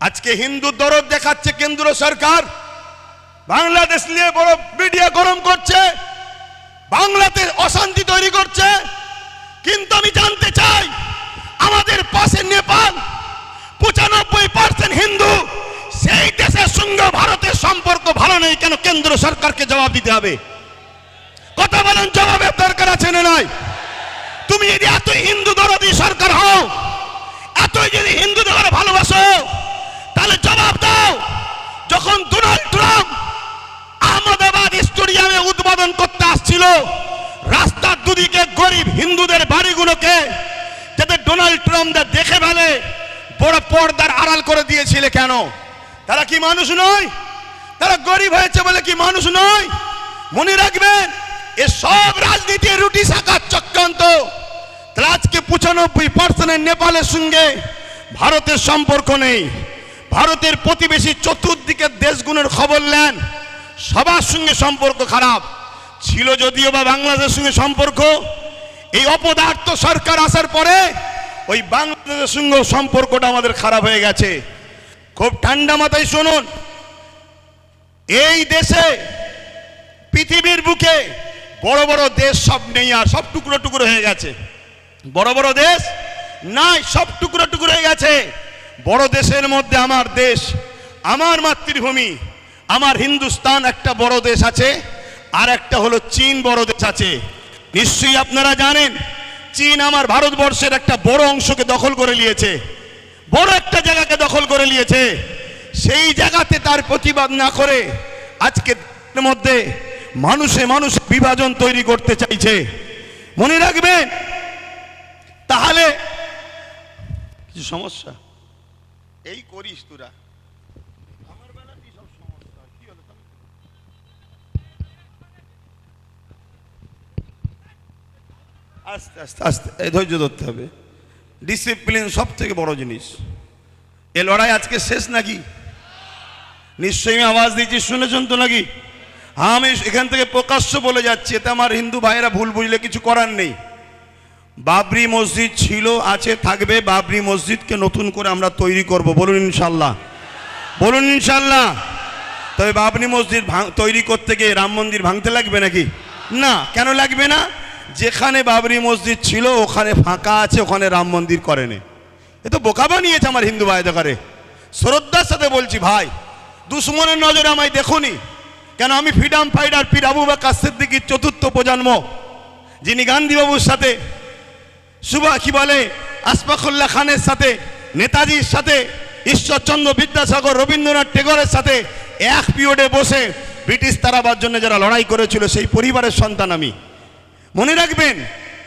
আজকে হিন্দু দরদ দেখাচ্ছে কেন্দ্র সরকার, বাংলাদেশ নিয়ে বড় মিডিয়া গরম করছে, বাংলাতে অশান্তি তৈরি করছে। কিন্তু আমি জানতে চাই, আমাদের পাশে নেপাল 95% হিন্দু, সেই দেশের সঙ্গে ভারতের সম্পর্ক ভালো নেই কেন? কেন্দ্র সরকারকে জবাব দিতে হবে। কথা বলেন, জবাবের দরকার আছে না নাই? তুমি যদি এতই হিন্দু দরদি সরকার হও, এতই যদি হিন্দুদের ভালোবাসো, তাহলে জবাব দাও। যখন ডোনাল্ড ট্রাম্প আহমেদাবাদ স্টেডিয়ামে উদ্বোধন করতে আসছিল, রাস্তার দুদিকে গরিব হিন্দুদের বাড়িগুলোকে যাতে ডোনাল্ড ট্রাম্প দেখে ফেলে বড় পর্দার আড়াল করে দিয়েছিল কেন? তারা কি মানুষ নয়? তারা গরিব হয়েছে বলে কি মানুষ নয়? মনে রাখবেন, এ সব রাজনীতির রুটি শাখার চক্রান্ত। তাহলে আজকে 95% নেপালের সঙ্গে ভারতের সম্পর্ক নেই। ভারতের প্রতিবেশী চতুর্দিকের দেশগুলোর খবর নেন, সবার সঙ্গে সম্পর্ক খারাপ ছিল। যদিও বা বাংলাদেশের সঙ্গে সম্পর্ক, এই অপদার্থ সরকার আসার পরে ওই বাংলাদেশের সঙ্গে সম্পর্কটা আমাদের খারাপ হয়ে গেছে। খুব ঠান্ডা মাথায় শুনুন, এই দেশে পৃথিবীর বুকে বড় বড় দেশ সব নেই, আর সব টুকরো টুকরো হয়ে গেছে। বড় বড় দেশ নাই, সব টুকরো টুকরো হয়ে গেছে। বড় দেশের মধ্যে আমার দেশ, আমার মাতৃভূমি, আমার হিন্দুস্তান একটা বড় দেশ আছে, আর একটা হলো চীন বড় দেশ আছে। নিশ্চয়ই আপনারা জানেন, চীন আমার ভারতবর্ষের একটা বড় অংশকে দখল করে নিয়েছে, বড় একটা জায়গাকে দখল করে নিয়েছে। সেই জায়গাতে তার প্রতিবাদ না করে আজকে মধ্যে মানুষে মানুষ বিভাজন তৈরি করতে চাইছে। মনে রাখবেন, তাহলে কিছু সমস্যা এই করিস তোরা, আমার বেলাতেই সব সমস্যা। কি হলো? আস্তে আস্তে আস্তে ধৈর্য ধরতে হবে। ডিসিপ্লিন সব থেকে বড় জিনিস। এ লড়াই আজকে শেষ নাকি? নিশ্চয়ই আমি আওয়াজ দিচ্ছি, শুনেছেন তো নাকি? আমি এখান থেকে প্রকাশ্য বলে যাচ্ছি, এতে আমার হিন্দু ভাইয়েরা ভুল বুঝলে কিছু করার নেই। বাবরি মসজিদ ছিল, আছে, থাকবে। বাবরি মসজিদকে নতুন করে আমরা তৈরি করব, বলুন ইনশাল্লাহ, বলুন ইনশাল্লাহ। তবে বাবরি মসজিদ তৈরি করতে গিয়ে রাম মন্দির ভাঙতে লাগবে নাকি? না। কেন লাগবে না? যেখানে বাবরি মসজিদ ছিল ওখানে ফাঁকা আছে, ওখানে রাম মন্দির করেনি। এ তো বোকা বানিয়েছে আমার হিন্দু ভাই। দেখারে শ্রদ্ধার সাথে বলছি, ভাই দুশ্মনের নজরে আমায় দেখুনি কেন? আমি ফ্রিডম ফাইটার পীর আবু বকর সিদ্দিকীর চতুর্থ প্রজন্ম, যিনি গান্ধীবাবুর সাথে, কি বলে, আশফাকুল্লাহ খানের সাথে, নেতাজির সাথে, ঈশ্বরচন্দ্র বিদ্যাসাগর, রবীন্দ্রনাথ টেগরের সাথে এক পিরিয়ডে বসে ব্রিটিশ তাড়াবার জন্য যারা লড়াই করেছিল, সেই পরিবারের সন্তান আমি। মনে রাখবেন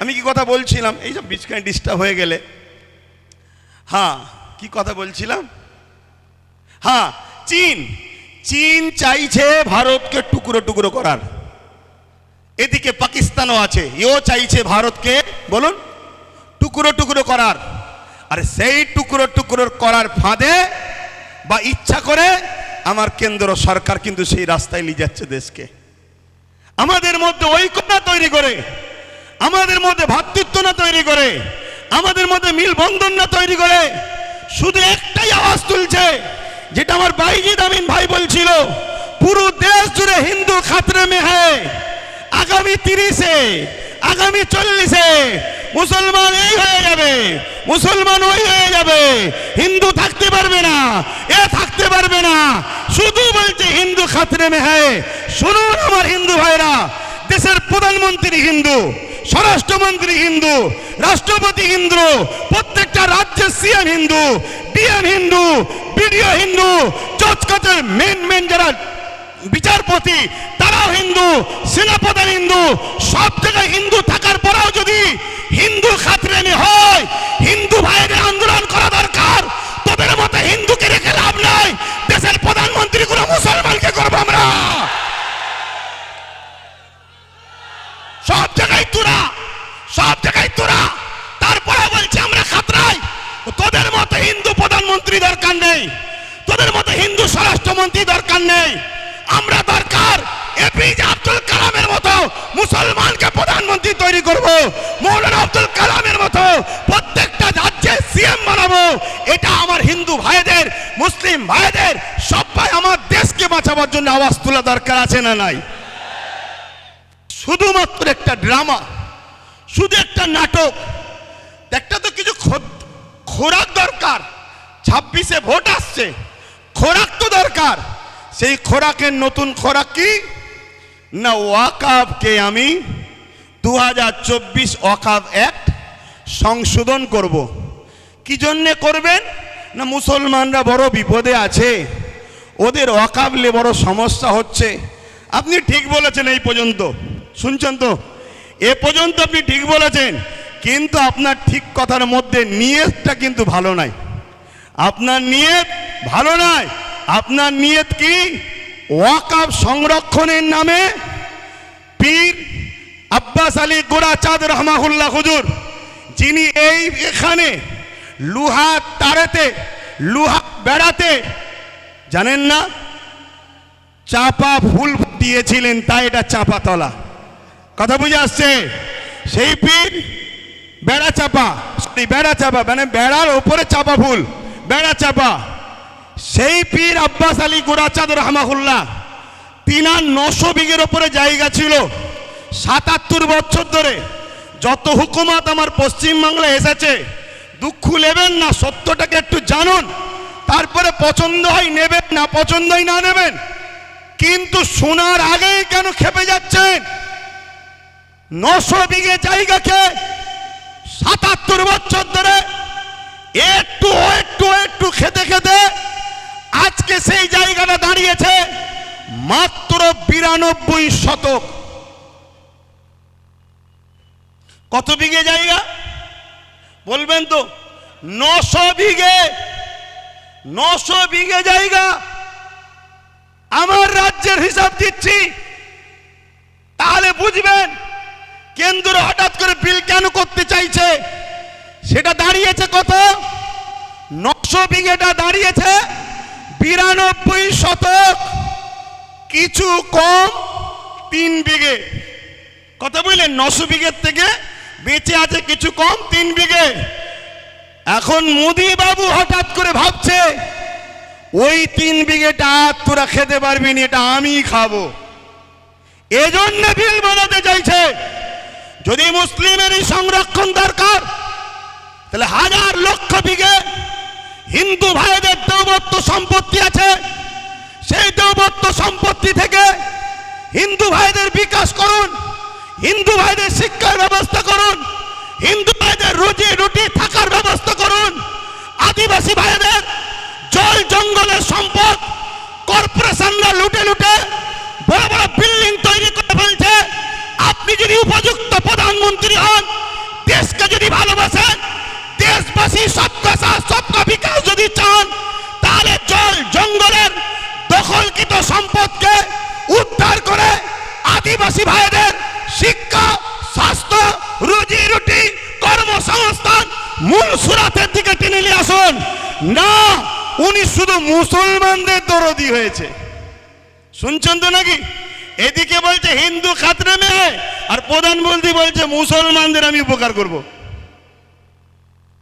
আমি কি কথা বলছিলাম, এই সব বিচখানে ডিস্টার্ব হয়ে গেলে। হ্যাঁ, কি কথা বলছিলাম? হ্যাঁ, চীন চাইছে ভারতকে টুকরো টুকরো করার। এদিকে পাকিস্তানও আছে, এও চাইছে ভারতকে, বলুন, টুকরো টুকরো করার। আর সেই টুকরো টুকরো করার ফাঁদে বা ইচ্ছা করে আমার কেন্দ্র সরকার কিন্তু সেই রাস্তায় নিয়ে যাচ্ছে দেশকে। আমাদের মধ্যে ঐক্য না তৈরি করে, আমাদের মধ্যে ভ্রাতৃত্ব না তৈরি করে, আমাদের মধ্যে মিলবন্ধন না তৈরি করে, শুধু একটাই আওয়াজ তুলছে, যেটা আমার বাইজিদ আমিন ভাই বলছিল, পুরো দেশ জুড়ে হিন্দু খাতরে মে হ্যায়। আগামী 30-এ, আগামী 40-এ মুসলমান এই হয়ে যাবে, মুসলমান ওই হয়ে যাবে, হিন্দু থাকতে পারবে না, এ থাকতে পারবে না। শুধু বলছে হিন্দু খাতরে মে হ্যায়। শুনুন আমার হিন্দু ভাইরা, দেশের প্রধানমন্ত্রী হিন্দু, স্বরাষ্ট্রমন্ত্রী হিন্দু, রাষ্ট্রপতি হিন্দু, প্রত্যেকটা রাজ্যের CM Hindu, DM Hindu, BDO Hindu, জজ কোর্টের মেন যারা বিচারপতি তারাও হিন্দু, সেনাপ্রধান হিন্দু, সব জায়গায় হিন্দু থাকার পরেও যদি হিন্দু খাতরে হয়, হিন্দু ভাইদের আন্দোলন করা দরকার। তোদের মতো হিন্দুকে রেখে লাভ নাই। দেশের প্রধানমন্ত্রী কোনো মুসলমানকে করবো আমরা। সব জায়গায় তোরা, সব জায়গায় তোরা, তারপরে বলছে আমরা খাতরাই। তোদের মতো হিন্দু প্রধানমন্ত্রী দরকার নেই, তোদের মতো হিন্দু স্বরাষ্ট্রমন্ত্রী দরকার নেই। আমরা দরকার এপিজে আব্দুল কালামের মতো মুসলমানকে প্রধানমন্ত্রী তৈরি করব, মৌলানা আব্দুল কালামের মতো প্রত্যেকটা রাজ্যে সিএম বানাবো, এটা আমার হিন্দু ভাইদের, মুসলিম ভাইদের সবাই আমার দেশকে বাঁচাবার জন্য আওয়াজ তোলা দরকার আছে না নাই? শুধুমাত্র একটা ড্রামা, শুধু একটা নাটক, একটা তো কিছু খোরাক দরকার। 26-এ ভোট আসছে, খোরাক তো দরকার। সেই খোরাকের নতুন খোরাক কি না, ওয়াকফকে আমি 2024 ওয়াকফ অ্যাক্ট সংশোধন করব। কি জন্যে করবেন না, মুসলমানরা বড় বিপদে আছে, ওদের ওয়াকফ নিয়ে বড় সমস্যা হচ্ছে। আপনি ঠিক বলেছেন, এই পর্যন্ত শুনছেন তো, এ পর্যন্ত আপনি ঠিক বলেছেন, কিন্তু আপনার ঠিক কথার মধ্যে নিয়তটা কিন্তু ভালো নাই। আপনার নিয়ত ভালো নয়। আপনার নিয়ত কি, ওয়াকফ সংরক্ষণের নামে পীর আব্বাস আলী গোরাচাঁদ রহমাহুল্লাহ হুজুর, যিনি এখানে লুহা তারেতে, লুহা বেড়াতে জানেন না চাপা ফুল দিয়েছিলেন, তাই এটা চাপা তলা। কথা বুঝে আসছে? সেই পীর বেড়া চাপা, বেড়া চাপা মানে বেড়ার ওপরে চাপা ফুল, বেড়া চাপা। সেই পীর আব্বাস আলী গোরাচাঁদ রহমাহুল্লাহ, তিনার 900 বিঘের ওপরে জায়গা ছিল। 77 বছর ধরে যত হুকুমত আমার পশ্চিমবাংলায় এসেছে, দুঃখ নেবেন না, সত্যটাকে একটু জানুন, তারপরে পছন্দ হয় নেবেন, না পছন্দই না নেবেন, কিন্তু শোনার আগেই কেন খেপে যাচ্ছেন? 900 বিঘে জায়গাকে 77 বছর ধরে একটু একটু একটু খেতে খেতে আজকে সেই জায়গাটা দাঁড়িয়েছে মাত্র 92 শতক। কত বিঘে জায়গা বলবেন তো? 900 বিঘে। 900 বিঘে জায়গা। আমার রাজ্যের হিসাব দিচ্ছি, তাহলে বুঝবেন কেন্দ্র হঠাৎ করে বিল কেন করতে চাইছে। সেটা দাঁড়িয়েছে কত? 900 বিঘেটা দাঁড়িয়েছে 92 শতক, কিছু কম 3 বিঘে। কথা বললেন? 900 বিঘের থেকে বেঁচে আছে কিছু কম 3 বিঘে। এখন মোদি বাবু হঠাৎ করে ভাবছে ওই 3 বিঘেটা তোরা খেতে পারবি না, এটা আমি খাবো, এজন্য বিল বানাতে চাইছে। যদি মুসলিমেরই সংরক্ষণ দরকার, তাহলে হাজার লক্ষ বিঘে হিন্দু ভাইদের দেবত্ব সম্পত্তি আছে, সেই দেবত্ব সম্পত্তি থেকে হিন্দু ভাইদের বিকাশ করুন, হিন্দু ভাইদের শিক্ষার ব্যবস্থা করুন, হিন্দু ভাইদের রুজি রুটি থাকার ব্যবস্থা করুন। আদিবাসী ভাইদের জল জঙ্গলের সম্পদ কর্পোরেশনরা লুটে লুটে বড় বড় বিল্ডিং তৈরি করে ফেলছে। আপনি যদি উপযুক্ত প্রধানমন্ত্রী হন, দেশকে যদি ভালোবাসেন, দেশবাসী সবকা সাথ সবকা বিকাশ যদি চান, তাহলে জল জঙ্গলের দখলকৃত সম্পদকে উদ্ধার করে আদিবাসী ভাইদের শিক্ষা, স্বাস্থ্য, রুজি রুটি, কর্মসংস্থান মূল সুরাতের দিকে টেনে নিয়ে আসুন। না, উনি শুধু মুসলমানদের দরদি হয়েছে। শুনছেন তো নাকি? এদিকে বলছে হিন্দু খাতরে মে, আর প্রধানমন্ত্রী বলছে মুসলমানদের আমি উপকার করব।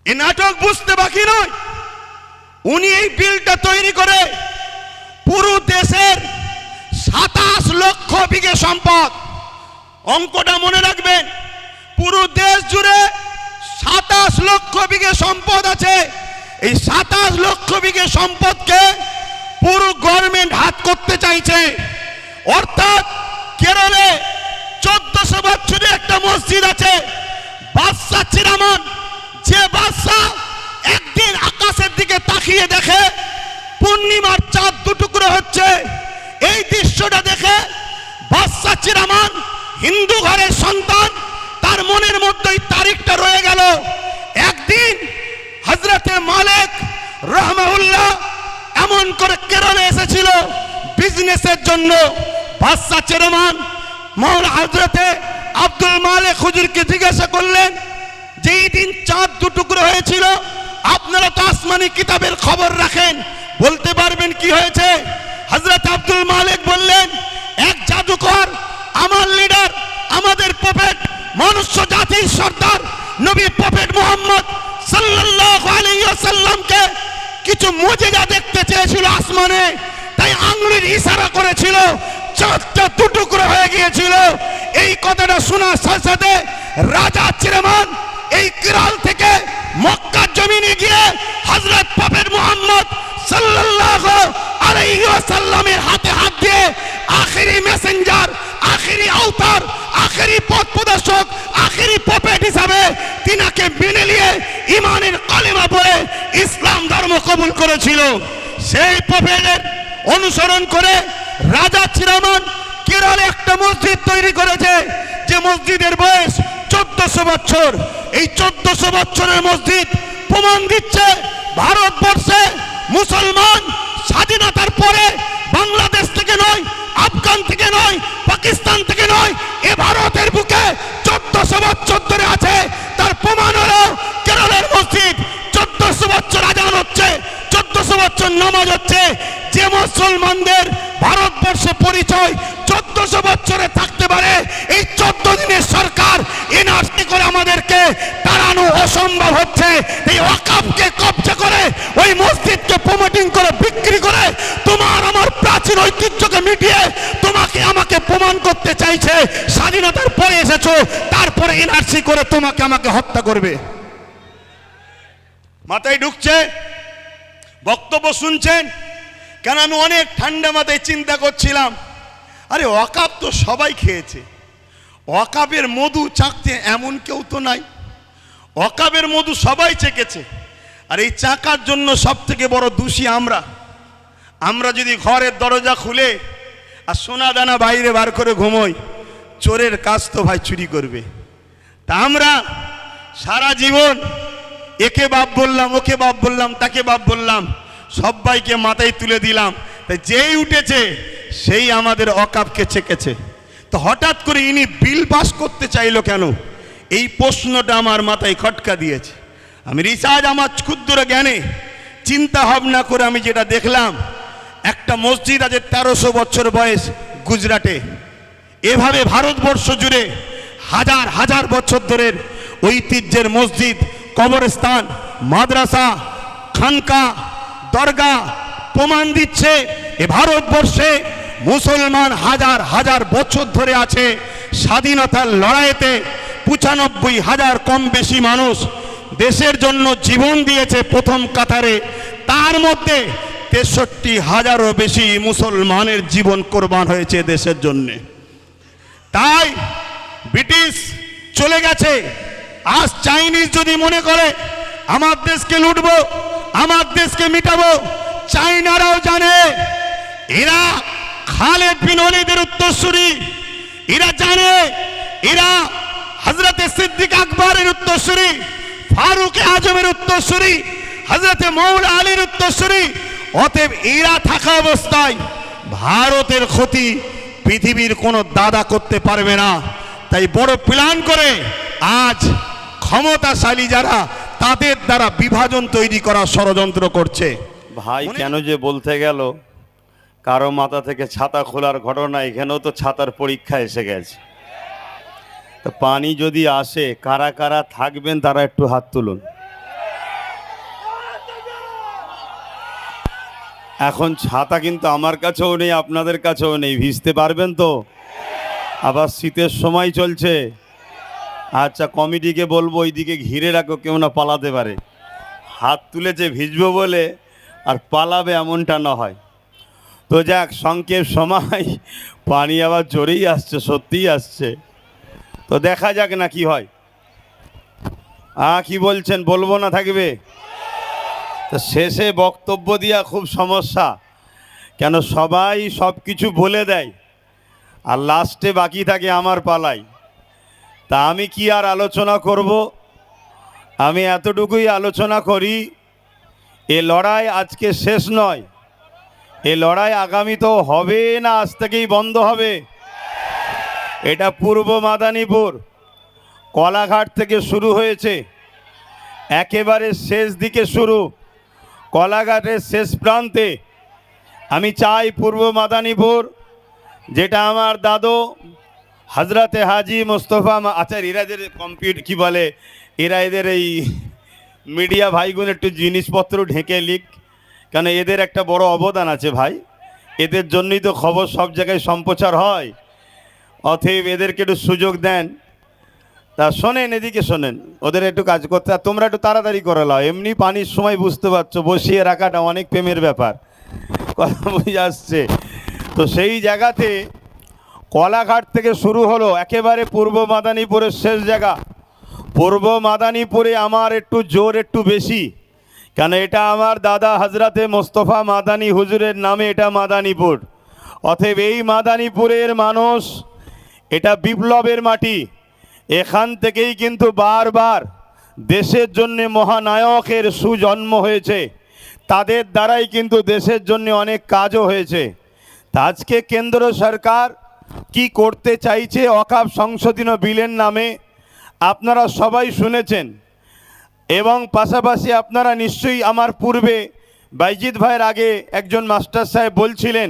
এই নাটক বুঝতে বাকি নয়। উনি এই বিলটা তৈরি করে পুরো দেশের 27 লক্ষ বিঘে সম্পদ, অঙ্কটা মনে রাখবেন, পুরো দেশ জুড়ে 27 লক্ষ বিঘে সম্পদ আছে। এই 27 লক্ষ বিঘে সম্পদকে পুরো গভর্নমেন্ট হাত করতে চাইছে। অর্থাৎ কেরলে 1400 বছরের একটা মসজিদ আছে, বাদশা চিরামান, যে বাদশা একদিন আকাশের দিকে তাকিয়ে দেখে পূর্ণিমার চাঁদ দুটুকরো হচ্ছে, এই দৃশ্যটা দেখে বাদশা চিরামান, হিন্দু ঘরের সন্তান, তার মনের মধ্যে তারিখটা রয়ে গেল। একদিন হযরতে মালিক রহমাহুল্লাহ এমন করে কেরলে এসেছিল বিজনেসের জন্য। বাদশা চেয়ারম্যান মৌলানা হযরতে আব্দুল মালিক হুজুরকে জিজ্ঞাসা করলেন, যেই দিন চাঁদ দুটুকরো হয়েছিল, আপনারা তো আসমানি কিতাবের খবর রাখেন, বলতে পারবেন কি হয়েছে? হযরত আব্দুল মালিক বললেন, এক জাদুকর, আমার লিডার, আমাদের প্রফেট, মনুষ্য জাতির সর্দার নবী প্রফেট মুহাম্মদ সাল্লাল্লাহু আলাইহি ওয়াসাল্লামকে কিছু মুজিজা দেখতে চেয়েছিল আসমানে, তাই আঙ্গুলের ইশারা করেছিল, চাঁদটা দুটুকরো হয়ে গিয়েছিল। এই কথাটা শোনার সাথে সাথে রাজা চিরমান এই কিরাল থেকে মক্কার জমিনে গিয়ে হযরত প্রফেট মুহাম্মদ সাল্লাল্লাহু আলাইহি ওয়াসাল্লামের হাতে হাত দিয়ে আখেরি মেসেঞ্জার, আখেরি আওতার, আখেরি পথ প্রদর্শক, আখেরি প্রফেট হিসাবে তিনাকে মেনে নিয়ে ঈমানের কালেমা পড়ে ইসলাম ধর্ম কবুল করেছিল। সেই প্রফেটের অনুসরণ করে রাজা চিরমান কেরলে একটা মসজিদ তৈরি করেছে, যে মসজিদের বয়স 1400 বছর। এই 1400 বছরের মসজিদ প্রমাণ দিচ্ছে ভারতবর্ষে মুসলমান স্বাধীনতার পরে বাংলাদেশ থেকে নয়, আফগান থেকে নয়, পাকিস্তান থেকে নয়, এ ভারতের বুকে 1400 বছর ধরে আছে। তার প্রমাণ হলো কেরলের মসজিদ। 1400 বছর আজান হচ্ছে, 1400 বছর নামাজ হচ্ছে। যে মুসলমানদের ভারতবর্ষে পরিচয় 1400 বছরে থাকতে পারে, এই 14 দিনের সরকার এনআরসি করে আমাদেরকে তাড়ানো অসম্ভব হচ্ছে। এই ওয়াকফকে কবজা করে, ওই মসজিদকে প্রমোটিং করে, বিক্রি করে তোমার আমার প্রাচীন ঐতিহ্যকে মিটিয়ে তোমাকে আমাকে প্রমাণ করতে চাইছে স্বাধীনতার পরে এসেছো, তারপরে এনআরসি করে তোমাকে আমাকে হত্যা করবে। মাথায় ঢুকছে? বক্তব্য শুনছেন? কেন আমি অনেক ঠান্ডা মাথায় চিন্তা করছিলাম, আরে ওয়াকফ তো সবাই খেয়েছে, ওয়াকফের মধু চাকতে এমন কেউ তো নাই। ওয়াকফের মধু সবাই চেকেছে, আর এই চাকার জন্য সব থেকে বড় দোষী আমরা। আমরা যদি ঘরের দরজা খুলে আর সোনা দানা বাইরে বার করে ঘুমোই, চোরের কাজ তো ভাই চুরি করবে। তা আমরা সারা জীবন একে বাপ বললাম, ওকে বাপ বললাম, তাকে বাপ বললাম, সবাইকে মাথায় তুলে দিলাম। তাই যেই উঠেছে সেই আমাদের ওয়াকফকে চেকেছে। তো হঠাৎ করে ইনি বিল পাস করতে চাইলো কেন, এই প্রশ্নটা আমার মাথায় খটকা দিয়েছে। আমি রিসার্চ, আমার ক্ষুদ্র জ্ঞানে চিন্তা ভাবনা করে আমি যেটা দেখলাম, একটা মসজিদ আছে 1300 বছর বয়স গুজরাটে। এভাবে ভারতবর্ষ জুড়ে হাজার হাজার বছর ধরে ঐতিহ্যের মসজিদ, কবরস্থান, মাদ্রাসা, খানকা, দরগা প্রমাণ দিচ্ছে এ ভারতবর্ষে মুসলমান হাজার হাজার বছর ধরে আছে। স্বাধীনতার লড়াইতে 95,000 কম বেশি মানুষ দেশের জন্য জীবন দিয়েছে প্রথম কাতারে। তার মধ্যে 63,000-ও বেশি মুসলমানের জীবন কোরবান হয়েছে দেশের জন্য। তাই ব্রিটিশ চলে গেছে। আজ চাইনিজ যদি মনে করে আমার দেশকে লুটবো, আমার দেশকে মিটাবো, চাইনারাও জানে এরা খালেদ বিন ওয়ালিদের উত্তরসূরি। এরা জানে এরা হযরতে সিদ্দিক আকবরের উত্তরসূরি, ফারুক আজমের উত্তরসূরি, হযরতে মৌলা আলীর উত্তরসূরি। অতএব এরা থাকা অবস্থায় ভারতের ক্ষতি পৃথিবীর কোনো দাদা করতে পারবে না। তাই বড় প্ল্যান করে আজ ক্ষমতাশালী যারা, তাদের দ্বারা বিভাজন তৈরি করার ষড়যন্ত্র করছে। ভাই কেন যে বলতে গেল, কারো মাথা থেকে ছাতা খোলার ঘটনা, এখানেও তো ছাতার পরীক্ষা এসে গেছে। তো পানি যদি আসে, কারা কারা থাকবেন তারা একটু হাত তুলুন। এখন ছাতা কিন্তু আমার কাছেও নেই, আপনাদের কাছেও নেই, ভিজতে পারবেন তো? আবার শীতের সময় চলছে। আচ্ছা, কমিটিকে বলবো ওইদিকে ঘিরে রাখো, কেউ না পালাতে পারে। হাত তুলেছে ভিজবো বলে আর পালাবে এমনটা না হয়। তো যাক, সংক্ষেপ সময়, পানি আবার জোরেই আসছে, সত্যিই আসছে। তো দেখা যাক না কি হয়। কি বলছেন, বলবো না থাকবে? তো শেষে বক্তব্য দিয়া খুব সমস্যা, কেন সবাই সব কিছু বলে দেয় আর লাস্টে বাকি থাকে আমার পালাই। তা আমি কি আর আলোচনা করব, আমি এতটুকুই আলোচনা করি, এ লড়াই আজকে শেষ নয়। এ লড়াই আগামী তো হবে না, আজ থেকেই বন্ধ হবে। এটা পূর্ব মাদানীপুর কলাঘাট থেকে শুরু হয়েছে, একেবারে শেষ দিকে শুরু, কলাঘাটের শেষ প্রান্তে। আমি চাই পূর্ব মাদানীপুর, যেটা আমার দাদু হজরতে হাজি মুস্তফা আচার, এরা এদের কম্পিউটার কি বলে, এরা এদের এই মিডিয়া ভাইগুলো একটু জিনিসপত্র ঢেকে লিখ, কেন এদের একটা বড় অবদান আছে ভাই, এদের জন্যই তো খবর সব জায়গায় সম্প্রচার হয়। অতএব এদেরকে একটু সুযোগ দেন। তা শোনেন, এদিকে শোনেন, ওদের একটু কাজ করতে, আর তোমরা একটু তাড়াতাড়ি করে লাও। এমনি পানির সময় বুঝতে পারছো বসিয়ে রাখাটা অনেক প্রেমের ব্যাপার, কথা বুঝে আসছে। তো সেই জায়গাতে কলাঘাট থেকে শুরু হলো একেবারে পূর্ব মাদারীপুরের শেষ জায়গা। পূর্ব মাদারীপুরে আমার একটু জোর একটু বেশি, কেন এটা আমার দাদা হজরতে মোস্তফা মাদানী হুজুরের নামে এটা মাদারীপুর। অতএব এই মাদারীপুরের মানুষ, এটা বিপ্লবের মাটি। এখান থেকেই কিন্তু বারবার দেশের জন্য মহানায়কের সুজন্ম হয়েছে, তাদের দ্বারাই কিন্তু দেশের জন্য অনেক কাজও হয়েছে। তা আজকে কেন্দ্র সরকার কি করতে চাইছে ওয়াকফ সংশোধনী বিলের নামে আপনারা সবাই শুনেছেন, এবং পাশাপাশি আপনারা নিশ্চয়ই আমার পূর্বে বাইজিৎ ভাইয়ের আগে একজন মাস্টার সাহেব বলছিলেন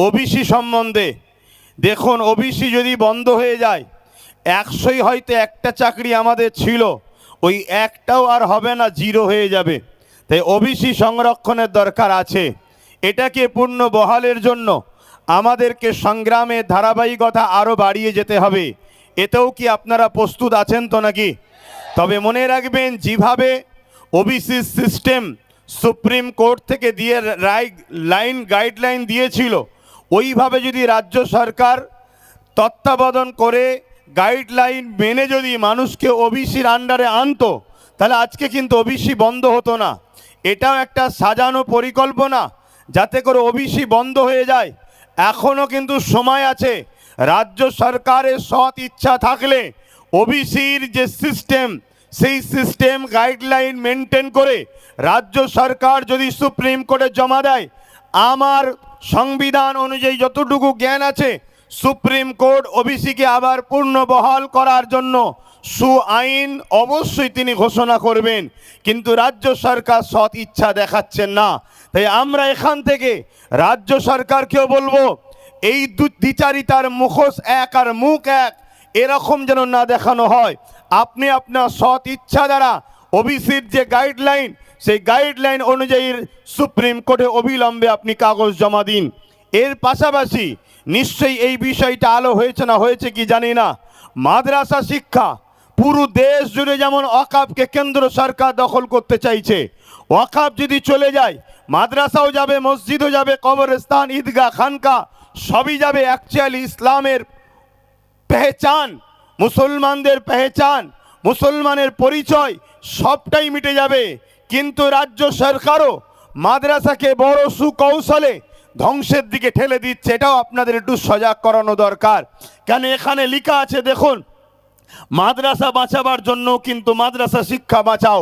ওবিসি সম্বন্ধে। দেখুন, ওবিসি যদি বন্ধ হয়ে যায়, 100ই হয়তো একটা চাকরি আমাদের ছিল, ওই একটাও আর হবে না, জিরো হয়ে যাবে। তাই ওবিসি সংরক্ষণের দরকার আছে। এটাকে পূর্ণ বহালের জন্য আমাদেরকে সংগ্রামের ধারাবাহিকতা আরও বাড়িয়ে যেতে হবে। এতেও কি আপনারা প্রস্তুত আছেন তো নাকি? তবে মনে রাখবেন, যেভাবে ওবিসি সিস্টেম সুপ্রিম কোর্ট থেকে দিয়ে গাইডলাইন দিয়েছিল, ওইভাবে যদি রাজ্য সরকার তত্ত্বাবধান করে গাইডলাইন মেনে যদি মানুষকে ওবিসির আন্ডারে আনতো, তাহলে আজকে কিন্তু ওবিসি বন্ধ হতো না। এটাও একটা সাজানো পরিকল্পনা যাতে করে ওবিসি বন্ধ হয়ে যায়। এখনও কিন্তু সময় আছে। রাজ্য সরকারের সৎ ইচ্ছা থাকলে ওবিসির যে সিস্টেম, সেই সিস্টেম গাইডলাইন মেনটেন করে রাজ্য সরকার যদি সুপ্রিম কোর্টে জমা দেয়, আমার সংবিধান অনুযায়ী যতটুকু জ্ঞান আছে, সুপ্রিম কোর্ট ওবিসিকে আবার পূর্ণ বহাল করার জন্য আইন অবশ্যই তিনি ঘোষণা করবেন। কিন্তু রাজ্য সরকার সৎ ইচ্ছা দেখাচ্ছেন না। তাই আমরা এখান থেকে রাজ্য সরকারকেও বলবো, এই দ্বিচারিতার মুখোশ এক আর মুখ এক, এরকম যেন না দেখানো হয়। আপনি আপনার সৎ ইচ্ছা দ্বারা ওবিসির যে গাইডলাইন, সেই গাইডলাইন অনুযায়ী সুপ্রিম কোর্টে অবিলম্বে আপনি কাগজ জমা দিন। এর পাশাপাশি নিশ্চয়ই এই বিষয়টা আলো হয়েছে না হয়েছে কি জানি না, মাদ্রাসা শিক্ষা পুরো দেশ জুড়ে যেমন ওয়াকফকে কেন্দ্র সরকার দখল করতে চাইছে, ওয়াকফ যদি চলে যায়, মাদ্রাসাও যাবে, মসজিদও যাবে, কবরস্থান, ঈদগাহ, খানকা সবই যাবে। অ্যাকচুয়ালি ইসলামের পেহচান, মুসলমানদের পেহচান, মুসলমানের পরিচয় সবটাই মিটে যাবে। কিন্তু রাজ্য সরকারও মাদ্রাসাকে বড় সুকৌশলে ধ্বংসের দিকে ঠেলে দিচ্ছে। এটাও আপনাদের একটু সজাগ করানো দরকার। কেন এখানে লেখা আছে, দেখুন, মাদ্রাসা বাঁচাবার জন্য কিন্তু মাদ্রাসা শিক্ষা বাঁচাও।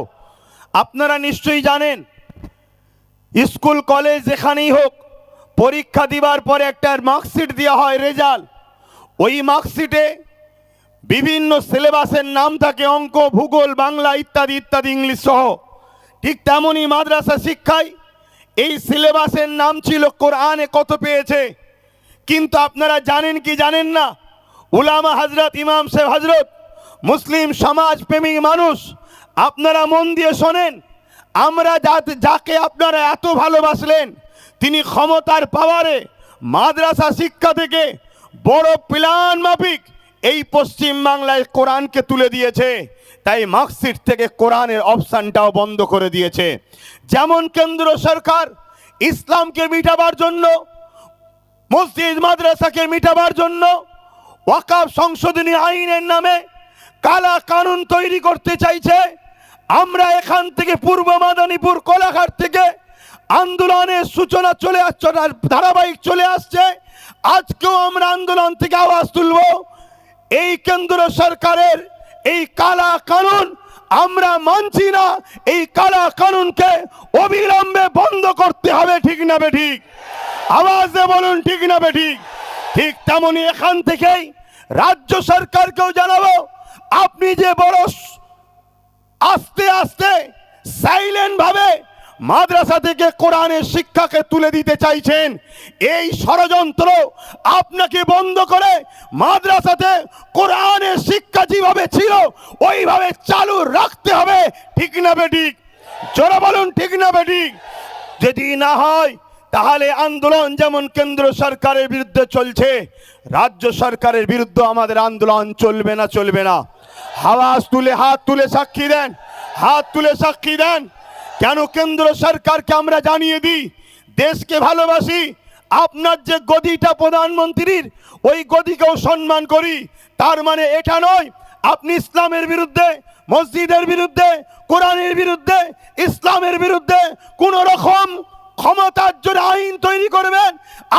আপনারা নিশ্চয়ই জানেন, স্কুল কলেজ যেখানেই হোক, পরীক্ষা দিবার পরে একটা মার্কশিট দেওয়া হয়, রেজাল্ট। ওই মার্কশিটে বিভিন্ন সিলেবাসের নাম থাকে, অঙ্ক, ভূগোল, বাংলা ইত্যাদি ইত্যাদি, ইংলিশ সহ। ঠিক তেমনই মাদ্রাসা শিক্ষায় এই সিলেবাসের নাম ছিল কোরআনে কত পেয়েছে। কিন্তু আপনারা জানেন কি জানেন না, উলামা হজরত, ইমাম সাহেব হজরত, মুসলিম সমাজ প্রেমিক মানুষ, আপনারা মন দিয়ে শোনেন, আমরা যাকে আপনারা এত ভালোবাসলেন, তিনি ক্ষমতার পাওয়ারে মাদ্রাসা শিক্ষা থেকে বড় প্ল্যান মাফিক এই পশ্চিম বাংলায় কোরআনকে তুলে দিয়েছে। তাই মার্কশিট থেকে কোরআনের অপশানটাও বন্ধ করে দিয়েছে। যেমন কেন্দ্র সরকার ইসলামকে মিটাবার জন্য, মসজিদ মাদ্রাসাকে মিটাবার জন্য ওয়াকফ সংশোধনী আইনের নামে কালা কানুন তৈরি করতে চাইছে, আমরা এখান থেকে পূর্ব মাদারীপুর কোলাঘাট থেকে আন্দোলনের সূচনা চলে আসছে, ধারাবাহিক চলে আসছে। আজকেও আমরা আন্দোলন থেকে আওয়াজ তুলব, এই কেন্দ্র সরকারের এই কালা কানুন আমরা মানছি না। এই কালা কানুনকে অবিলম্বে বন্ধ করতে হবে, ঠিক না বেঠিক? আওয়াজে বলুন, ঠিক না বেঠিক? ঠিক তেমনি এখান থেকেই রাজ্য সরকারকেও জানাবো, আপনি যে বড় আস্তে আস্তে সাইলেন্ট ভাবে মাদ্রাসা থেকে কোরআনের শিক্ষাকে তুলে দিতে চাইছেন। এই ষড়যন্ত্র আপনাকে বন্ধ করে মাদ্রাসাতে কোরআনের শিক্ষা যেভাবে ছিল ওইভাবে চালু রাখতে হবে, ঠিক না বেঠিক? জোরে বলুন, ঠিক না বেঠিক? যদি না হয় তাহলে আন্দোলন যেমন কেন্দ্র সরকারের বিরুদ্ধে চলছে, রাজ্য সরকারের বিরুদ্ধে আমাদের আন্দোলন চলবে না, চলবে না। আওয়াজ তুলে হাত তুলে সাক্ষী দেন, হাত তুলে সাক্ষী দেন। কেন কেন্দ্র সরকারকে আমরা জানিয়ে দিই দেশকে ভালোবাসি, আপনার যে গদিটা প্রধানমন্ত্রীর ওই গদিকেও সম্মান করি। তার মানে এটা নয় আপনি ইসলামের বিরুদ্ধে, মসজিদের বিরুদ্ধে, কোরআনের বিরুদ্ধে, ইসলামের বিরুদ্ধে কোন রকম ক্ষমতার জন্য আইন তৈরি করবেন।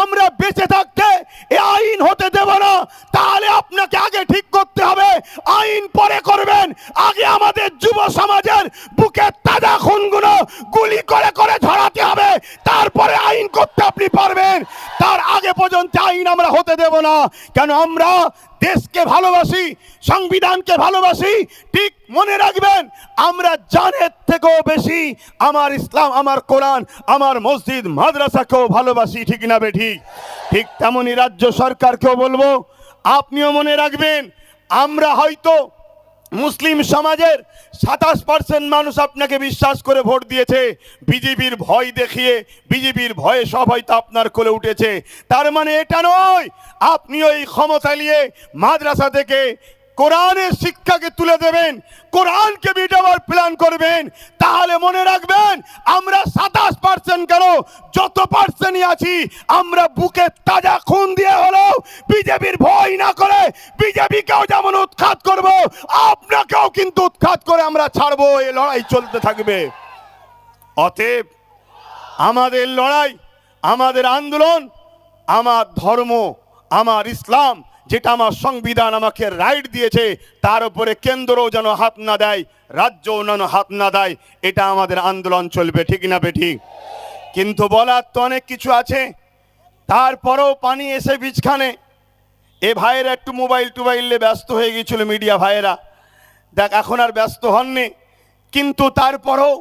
আমরা বেঁচে থাকতে এই আইন হতে দেব না। তাহলে আপনাকে আগে ঠিক করতে হবে, আইন পরে করবেন। আগে আমাদের যুব সমাজের বুকে তাজা খুনগুলো গুলি করে করে ঝরাতে হবে, তারপরে আইন করতে আপনি পারবেন। তার আগে পর্যন্ত আইন আমরা হতে দেব না। কেন আমরা দেশকে ভালোবাসি, সংবিধানকে ভালোবাসি। ঠিক মনে রাখবেন, আমরা জানের থেকেও বেশি আমার ইসলাম, আমার কোরআন, আমার মসজিদ মাদ্রাসাকেও ভালোবাসি, ঠিক না বেঠিক? ঠিক তেমনি রাজ্য সরকারকেও বলবো, আপনিও মনে রাখবেন, আমরা হয়তো মুসলিম সমাজের 27% মানুষ আপনাকে বিশ্বাস করে ভোট দিয়েছে, বিজেপির ভয় দেখিয়ে, বিজেপির ভয়ে সব হয়তো আপনার কোলে উঠেছে। তার মানে এটা নয় আপনি ওই ক্ষমতা নিয়ে মাদ্রাসা থেকে কোরআনের শিক্ষাকে তুলে দেবেন, কোরআনকে মিটাবার প্ল্যান করবেন। তাহলে মনে রাখবেন, আমরা 27% কেন, যত পার্সেন্টই আছি আমরা বুকে তাজা খুন দিয়ে হলেও বিজেপির ভয় না করে বিজেপিকেও যেমন উৎখাত করব, আপনাকেও কিন্তু উৎখাত করে আমরা ছাড়বো। এই লড়াই চলতে থাকবে। অতএব আমাদের লড়াই, আমাদের আন্দোলন, আমার ধর্ম, আমার ইসলাম, যেটা আমার সংবিধান আমাকে রাইট দিয়েছে, তার উপরে কেন্দ্রও যেন হাত না দেয়, রাজ্যও যেন হাত না দেয়। এটা আমাদের আন্দোলন চলবে, ঠিক না বেঠিক? কিন্তু বলার তো অনেক কিছু আছে, তারপরেও পানি এসে বীজখানে। এ ভাইয়েরা একটু মোবাইল টোবাইলে ব্যস্ত হয়ে গিয়েছিল, মিডিয়া ভাইয়েরা, দেখ এখন আর ব্যস্ত হননি। কিন্তু তারপরেও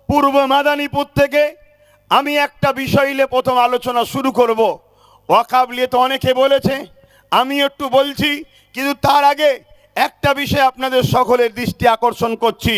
পূর্ব মাদারীপুর থেকে আমি একটা বিষয় নিয়ে প্রথম আলোচনা শুরু করব। ওয়াকাব নিয়ে তো অনেকে বলেছে, আমি একটু বলছি, কিন্তু তার আগে একটা বিষয় আপনাদের সকলের দৃষ্টি আকর্ষণ করছি।